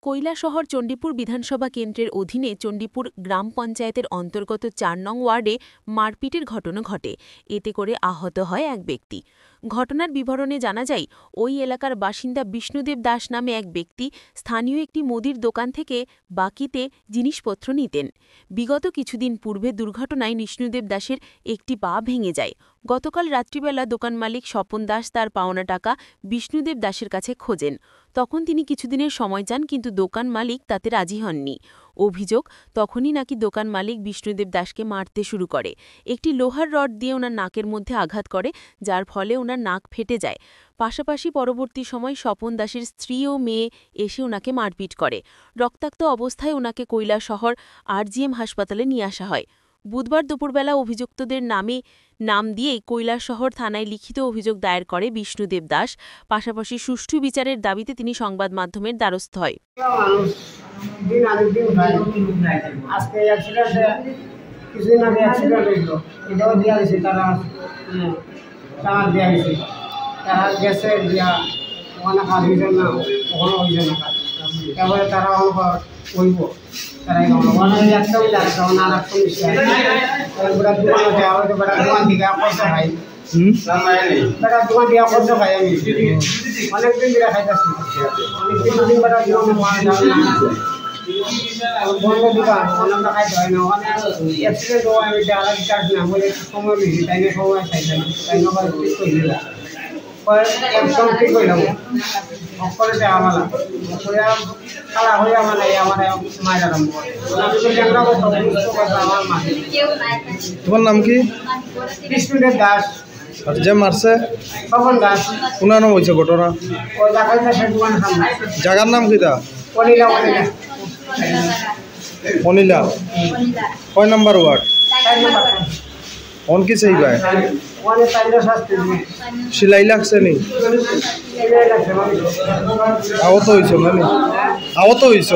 কৈলাসহর চণ্ডীপুর বিধানসভা কেন্দ্রের অধীনে চণ্ডীপুর গ্রাম পঞ্চায়েতের অন্তর্গত ৪ নং ওয়ার্ডে মারপিটের ঘটনা ঘটে। এতে করে আহত হয় এক ব্যক্তি। ঘটনার বিবরণে জানা যায়, ওই এলাকার বাসিন্দা বিষ্ণুদেব দাস নামে এক ব্যক্তি স্থানীয় একটি মুদির দোকান থেকে বাকিতে জিনিসপত্র নিতেন। বিগত কিছুদিন পূর্বে দুর্ঘটনায় বিষ্ণুদেব দাসের একটি পা ভেঙে যায়। গতকাল রাত্রিবেলা দোকান মালিক স্বপন দাস তার পাওনা টাকা বিষ্ণুদেব দাসের কাছে খোঁজেন। তখন তিনি কিছুদিনের সময় চান, কিন্তু দোকান মালিক তাতে রাজি হননি। অভিযোগ, তখনই নাকি দোকান মালিক বিষ্ণুদেব দাসকে মারতে শুরু করে। একটি লোহার রড দিয়ে ওনার নাকের মধ্যে আঘাত করে, যার ফলে ওনার নাক ফেটে যায়। পাশাপাশি পরবর্তী সময় স্বপন দাসের স্ত্রী ও মেয়ে এসে ওনাকে মারপিট করে। রক্তাক্ত অবস্থায় ওনাকে কৈলাসহর RGM হাসপাতালে নিয়ে আসা হয়। বুধবার দুপুরবেলা অভিযুক্তদের নাম দিয়েই কৈলাসহর থানায় লিখিত অভিযোগ দায়ের করে বিষ্ণুদেব দাস। পাশাপাশি সুষ্ঠু বিচারের দাবিতে তিনি সংবাদ মাধ্যমের দ্বারস্থ হয়। তারা ওইব তারা একদম দোকান দিকে খরচ খাই দোকান দিয়া খরচ খাই আমি অনেকদিন ধরে খাইতেছি অনেকদিন বন্ধ দোকান অনেক খাইতে হয় না অনেক অ্যাক্সিডেন্ট হয় আমি চার্জ না বলে সময় বেশি তাই না সময় খাইতাম তাই না ঠিক করে একদম ঠিক হইলাম সকলে আমার খালা হয়ে আমার মায়ের আরম্ভ আমার মা। তোমার নাম কি? বিষ্ণুদেব দাস। আর যে মারছে স্বপন দাস। কোনানো হয়েছে ঘটনা? ওই দোকান সামনে। জায়গার নাম কিটা? অনিলা। অনিলা কয় নাম্বার ওয়ার্ড? কি চাই ভাই? সিলাই লাগছে নি? আহত হয়েছ মানে? আহত হয়েছ?